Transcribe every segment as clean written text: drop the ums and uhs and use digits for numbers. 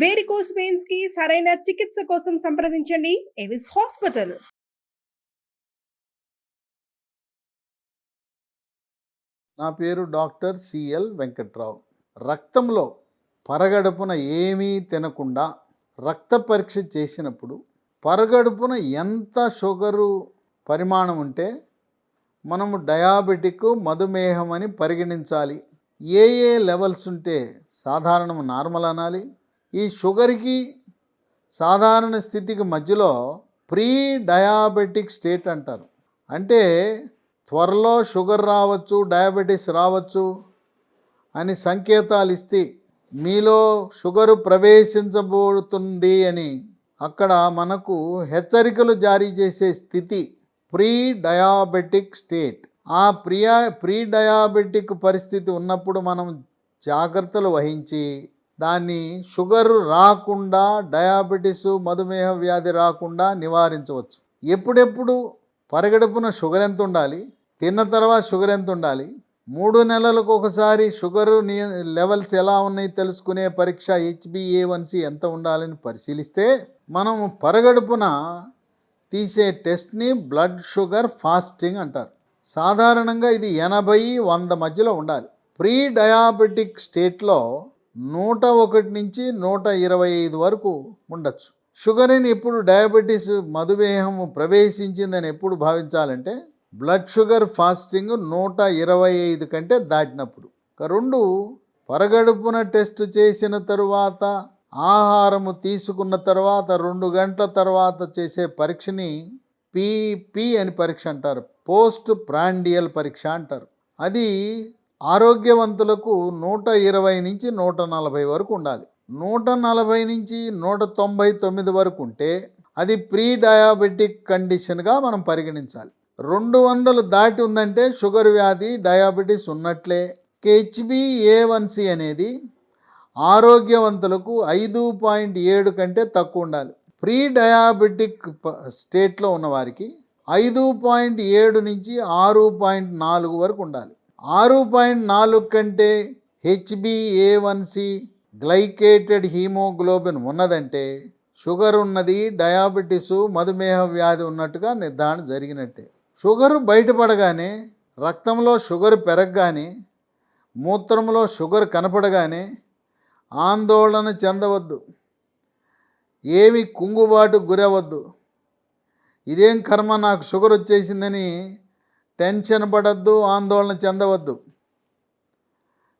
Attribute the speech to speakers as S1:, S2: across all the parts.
S1: Varicose veins కి సరైన చికిత్స కోసం సంప్రదించండి ఎవిస్ హాస్పిటల్.
S2: నా పేరు డాక్టర్ సిఎల్ వెంకట్రావు. రక్తంలో పరగడుపున ఏమీ తినకుండా రక్త పరీక్ష చేసినప్పుడు పరగడుపున ఎంత షుగరు పరిమాణం ఉంటే మనము డయాబెటిక్ మధుమేహం అని పరిగణించాలి. ఏ లెవెల్స్ ఉంటే సాధారణం నార్మల్ అనాలి. ఈ షుగర్కి సాధారణ స్థితికి మధ్యలో ప్రీ డయాబెటిక్ స్టేట్ అంటారు. అంటే త్వరలో షుగర్ రావచ్చు, డయాబెటీస్ రావచ్చు అని సంకేతాలు ఇస్తే మీలో షుగరు ప్రవేశించబోతుంది అని అక్కడ మనకు హెచ్చరికలు జారీ చేసే స్థితి ప్రీ డయాబెటిక్ స్టేట్. ఆ ప్రీ డయాబెటిక్ పరిస్థితి ఉన్నప్పుడు మనం జాగ్రత్తలు వహించి దాన్ని షుగర్ రాకుండా, డయాబెటీసు మధుమేహ వ్యాధి రాకుండా నివారించవచ్చు. ఎప్పుడెప్పుడు పరగడుపున షుగర్ ఎంత ఉండాలి, తిన్న తర్వాత షుగర్ ఎంత ఉండాలి, 3 నెలలకు ఒకసారి షుగరు లెవెల్స్ ఎలా ఉన్నాయి తెలుసుకునే పరీక్ష HbA1c ఎంత ఉండాలని పరిశీలిస్తే మనం పరగడుపున తీసే టెస్ట్ని బ్లడ్ షుగర్ ఫాస్టింగ్ అంటారు. సాధారణంగా ఇది 80-100 మధ్యలో ఉండాలి. ప్రీ డయాబెటిక్ స్టేట్లో 101 నుంచి 125 వరకు ఉండొచ్చు. షుగర్ అని ఎప్పుడు డయాబెటీస్ మధుమేహం ప్రవేశించిందని ఎప్పుడు భావించాలంటే బ్లడ్ షుగర్ ఫాస్టింగ్ 125 కంటే దాటినప్పుడు. 2 పరగడుపున టెస్ట్ చేసిన తరువాత, ఆహారము తీసుకున్న తర్వాత 2 గంటల తర్వాత చేసే పరీక్షని పీపీ అని పరీక్ష అంటారు, పోస్ట్ ప్రాండియల్ పరీక్ష అంటారు. అది ఆరోగ్యవంతులకు 120 నుంచి 140 వరకు ఉండాలి. 140 నుంచి 199 వరకు ఉంటే అది ప్రీ డయాబెటిక్ కండిషన్గా మనం పరిగణించాలి. 200 దాటి ఉందంటే షుగర్ వ్యాధి, డయాబెటీస్ ఉన్నట్లే. HbA1c అనేది ఆరోగ్యవంతులకు 5.7 కంటే తక్కువ ఉండాలి. ప్రీ డయాబెటిక్ స్టేట్లో ఉన్నవారికి 5.7 నుంచి 6.4 వరకు ఉండాలి. 6.4 కంటే HbA1c గ్లైకేటెడ్ హీమోగ్లోబిన్ ఉన్నదంటే షుగర్ ఉన్నది, డయాబెటీసు మధుమేహ వ్యాధి ఉన్నట్టుగా నిర్ధారణ జరిగినట్టే. షుగరు బయటపడగానే, రక్తంలో షుగర్ పెరగగానే, మూత్రంలో షుగర్ కనపడగానే ఆందోళన చెందవద్దు, ఏమి కుంగుబాటు గురవద్దు. ఇదేం కర్మ నాకు షుగర్ వచ్చేసిందని టెన్షన్ పడద్దు, ఆందోళన చెందవద్దు.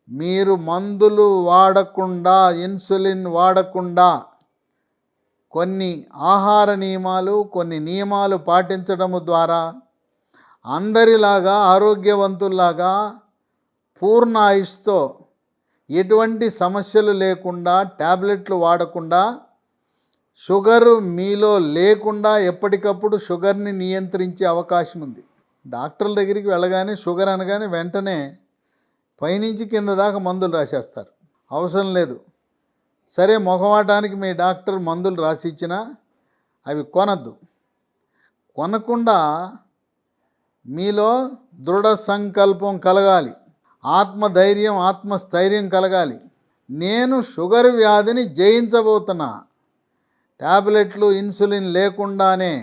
S2: మీరు మందులు వాడకుండా, ఇన్సులిన్ వాడకుండా కొన్ని ఆహార నియమాలు, కొన్ని నియమాలు పాటించడము ద్వారా అందరిలాగా ఆరోగ్యవంతుల్లాగా పూర్ణ ఆయుష్తో ఎటువంటి సమస్యలు లేకుండా, ట్యాబ్లెట్లు వాడకుండా, షుగరు మీలో లేకుండా ఎప్పటికప్పుడు షుగర్ని నియంత్రించే అవకాశం ఉంది. డాక్టర్ల దగ్గరికి వెళ్ళగానే షుగర్ అనగానే వెంటనే పైనుంచి కింద దాకా మందులు రాసేస్తారు. అవసరం లేదు. సరే, మొహమాటానికి మీ డాక్టర్ మందులు రాసిచ్చినా అవి కొనద్దు. కొనకుండా మీలో దృఢ సంకల్పం కలగాలి, ఆత్మధైర్యం, ఆత్మస్థైర్యం కలగాలి. నేను షుగర్ వ్యాధిని జయించబోతున్నా, ట్యాబ్లెట్లు, ఇన్సులిన్ లేకుండానే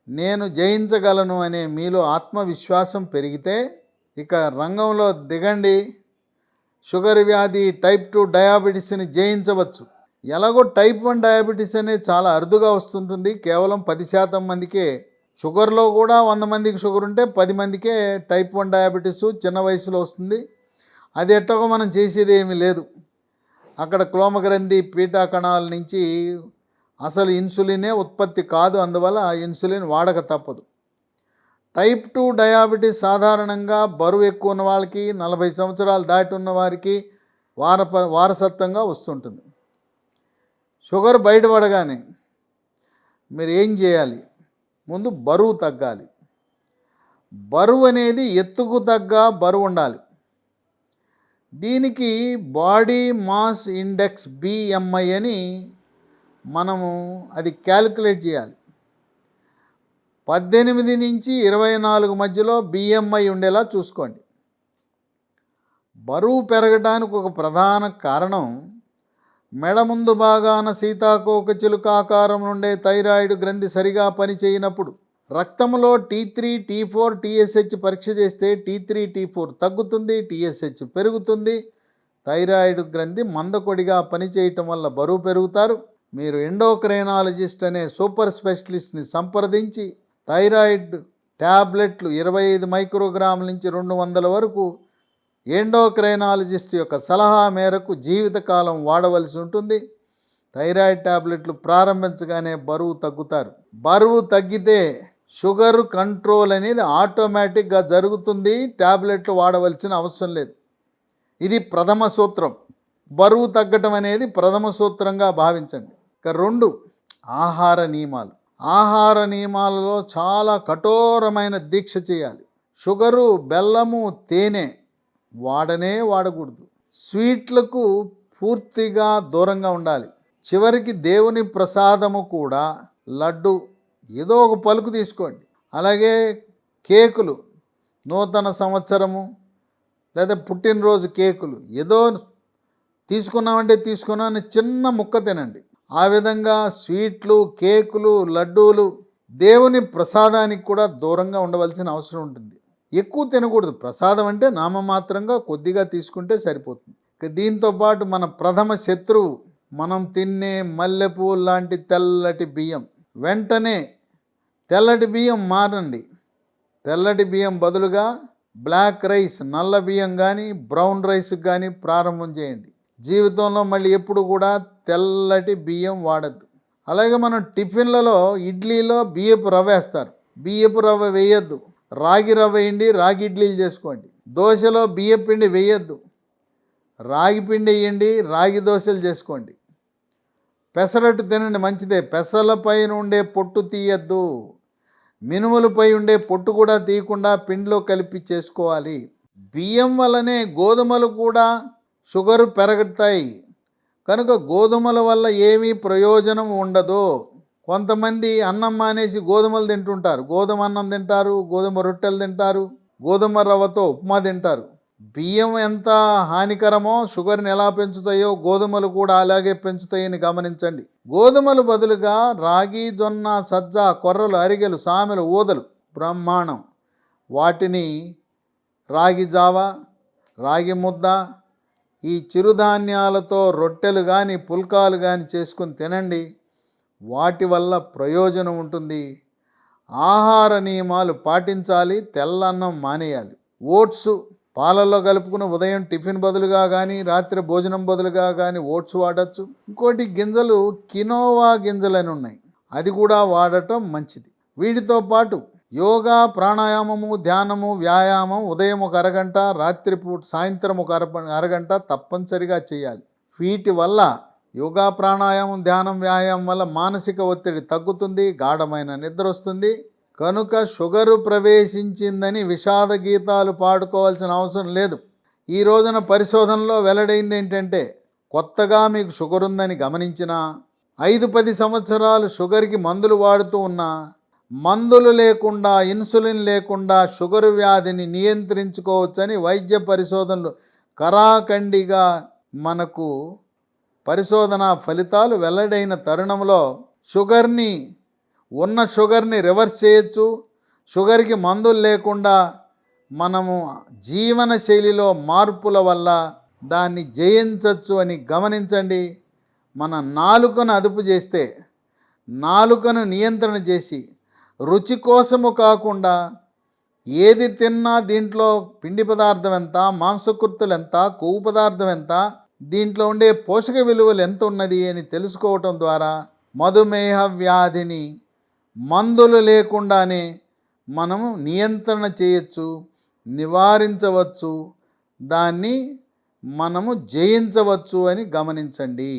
S2: నేను జయించగలను అనే మీలో ఆత్మవిశ్వాసం పెరిగితే ఇక రంగంలో దిగండి. షుగర్ వ్యాధి, టైప్ 2 డయాబెటీస్ని జయించవచ్చు. ఎలాగో టైప్ 1 డయాబెటీస్ అనేది చాలా అరుదుగా వస్తుంటుంది. కేవలం 10% మందికే, షుగర్లో కూడా 100 మందికి షుగర్ ఉంటే 10 మందికే టైప్ 1 డయాబెటీస్ చిన్న వయసులో వస్తుంది. అది ఎట్టగో మనం చేసేది ఏమీ లేదు. అక్కడ క్లోమగ్రంథి, పీటా కణాల నుంచి అసలు ఇన్సులినే ఉత్పత్తి కాదు. అందువల్ల ఇన్సులిన్ వాడక తప్పదు. టైప్ 2 డయాబెటీస్ సాధారణంగా బరువు ఎక్కువ ఉన్న వాళ్ళకి, 40 సంవత్సరాలు దాటి ఉన్న వారికి వారసత్వంగా వస్తుంటుంది. షుగర్ బయటపడగానే మీరు ఏం చేయాలి? ముందు బరువు తగ్గాలి. బరువు అనేది ఎత్తుకు తగ్గ బరువు ఉండాలి. దీనికి బాడీ మాస్ ఇండెక్స్ BMI అని మనము అది క్యాలిక్యులేట్ చేయాలి. 18 నుంచి 24 మధ్యలో BMI ఉండేలా చూసుకోండి. బరువు పెరగడానికి ఒక ప్రధాన కారణం మెడ ముందు భాగాన సీతాకోక చిలుక ఆకారం నుండే థైరాయిడ్ గ్రంథి సరిగా పనిచేయనప్పుడు రక్తంలో T3, T4, TSH పరీక్ష చేస్తే T3, T4 తగ్గుతుంది, TSH పెరుగుతుంది. థైరాయిడ్ గ్రంథి మందకొడిగా పనిచేయటం వల్ల బరువు పెరుగుతారు. మీరు ఎండోక్రైనాలజిస్ట్ అనే సూపర్ స్పెషలిస్ట్ని సంప్రదించి థైరాయిడ్ ట్యాబ్లెట్లు 25 మైక్రోగ్రాముల నుంచి 200 వరకు ఎండోక్రైనాలజిస్ట్ యొక్క సలహా మేరకు జీవితకాలం వాడవలసి ఉంటుంది. థైరాయిడ్ ట్యాబ్లెట్లు ప్రారంభించగానే బరువు తగ్గుతారు. బరువు తగ్గితే షుగర్ కంట్రోల్ అనేది ఆటోమేటిక్గా జరుగుతుంది. ట్యాబ్లెట్లు వాడవలసిన అవసరం లేదు. ఇది ప్రథమ సూత్రం. బరువు తగ్గటం అనేది ప్రథమ సూత్రంగా భావించండి. ఇక 2 ఆహార నియమాలు. ఆహార నియమాలలో చాలా కఠోరమైన దీక్ష చేయాలి. షుగరు, బెల్లము, తేనె వాడకూడదు. స్వీట్లకు పూర్తిగా దూరంగా ఉండాలి. చివరికి దేవుని ప్రసాదము కూడా లడ్డు ఏదో ఒక పలుకు తీసుకోండి. అలాగే కేకులు, నూతన సంవత్సరము లేదా పుట్టినరోజు కేకులు ఏదో తీసుకున్నామంటే తీసుకున్నామని చిన్న ముక్క తినండి. ఆ విధంగా స్వీట్లు, కేకులు, లడ్డూలు దేవుని ప్రసాదానికి కూడా దూరంగా ఉండవలసిన అవసరం ఉంటుంది. ఎక్కువ తినకూడదు. ప్రసాదం అంటే నామమాత్రంగా కొద్దిగా తీసుకుంటే సరిపోతుంది. ఇక దీంతో పాటు మన ప్రథమ శత్రువు మనం తినే మల్లెపూలు లాంటి తెల్లటి బియ్యం. వెంటనే తెల్లటి బియ్యం మారండి. తెల్లటి బియ్యం బదులుగా బ్లాక్ రైస్, నల్ల బియ్యం కానీ బ్రౌన్ రైస్ కానీ ప్రారంభం చేయండి. జీవితంలో మళ్ళీ ఎప్పుడు కూడా తెల్లటి బియ్యం వాడద్దు. అలాగే మనం టిఫిన్లలో ఇడ్లీలో బియ్యపు రవ్వ వేస్తారు. బియ్యపు రవ్వ వేయద్దు. రాగి రవ్వ వేయండి, రాగి ఇడ్లీలు చేసుకోండి. దోశలో బియ్య పిండి వేయద్దు. రాగి పిండి వేయండి, రాగి దోశలు చేసుకోండి. పెసరట్టు తినండి, మంచిదే. పెసలపై ఉండే పొట్టు తీయద్దు. మినుములపై ఉండే పొట్టు కూడా తీయకుండా పిండిలో కలిపి చేసుకోవాలి. బియ్యం వల్లనే గోధుమలు కూడా షుగర్ పెరుగుతాయి. కనుక గోధుమల వల్ల ఏమీ ప్రయోజనం ఉండదు. కొంతమంది అన్నం మానేసి గోధుమలు తింటుంటారు. గోధుమ అన్నం తింటారు, గోధుమ రొట్టెలు తింటారు, గోధుమ రవ్వతో ఉప్మా తింటారు. బియ్యం ఎంత హానికరమో షుగర్ని ఎలా పెంచుతాయో గోధుమలు కూడా అలాగే పెంచుతాయని గమనించండి. గోధుమలు బదులుగా రాగి, జొన్న, సజ్జ, కొర్రలు, అరిగెలు, సామెలు, ఊదలు బ్రహ్మాండం. వాటిని రాగి జావ, రాగి ముద్ద, ఈ చిరుధాన్యాలతో రొట్టెలు కానీ పుల్కాలు కానీ చేసుకుని తినండి. వాటి వల్ల ప్రయోజనం ఉంటుంది. ఆహార నియమాలు పాటించాలి. తెల్లన్నం మానేయాలి. ఓట్స్ పాలల్లో కలుపుకుని ఉదయం టిఫిన్ బదులుగా కానీ రాత్రి భోజనం బదులుగా కానీ ఓట్స్ వాడచ్చు. ఇంకోటి గింజలు కినోవా గింజలు అని ఉన్నాయి, అది కూడా వాడటం మంచిది. వీటితో పాటు యోగా, ప్రాణాయామము, ధ్యానము, వ్యాయామం ఉదయం ఒక అరగంట, రాత్రిపూట సాయంత్రం ఒక అరగంట తప్పనిసరిగా చేయాలి. వీటి వల్ల యోగా, ప్రాణాయామం, ధ్యానం, వ్యాయామం వల్ల మానసిక ఒత్తిడి తగ్గుతుంది, గాఢమైన నిద్ర వస్తుంది. కనుక షుగరు ప్రవేశించిందని విషాద గీతాలు పాడుకోవాల్సిన అవసరం లేదు. ఈ రోజున పరిశోధనలో వెల్లడైంది ఏంటంటే, కొత్తగా మీకు షుగర్ ఉందని గమనించినా 5-10 సంవత్సరాలు షుగర్కి మందులు వాడుతూ ఉన్నా మందులు లేకుండా, ఇన్సులిన్ లేకుండా షుగర్ వ్యాధిని నియంత్రించుకోవచ్చని వైద్య పరిశోధనలు కరాఖండిగా మనకు పరిశోధనా ఫలితాలు వెల్లడైన తరుణంలో ఉన్న షుగర్ని రివర్స్ చేయొచ్చు. షుగర్కి మందులు లేకుండా మనము జీవన శైలిలో మార్పుల వల్ల దాన్ని జయించవచ్చు అని గమనించండి. మన నాలుకను అదుపు చేస్తే, నాలుకను నియంత్రణ చేసి రుచి కోసము కాకుండా ఏది తిన్నా దీంట్లో పిండి పదార్థం ఎంత, మాంసకృతులు ఎంత, కొవ్వు పదార్థం ఎంత, దీంట్లో ఉండే పోషక విలువలు ఎంత ఉన్నది అని తెలుసుకోవటం ద్వారా మధుమేహ వ్యాధిని మందులు లేకుండానే మనము నియంత్రణ చేయొచ్చు, నివారించవచ్చు, దాన్ని మనము జయించవచ్చు అని గమనించండి.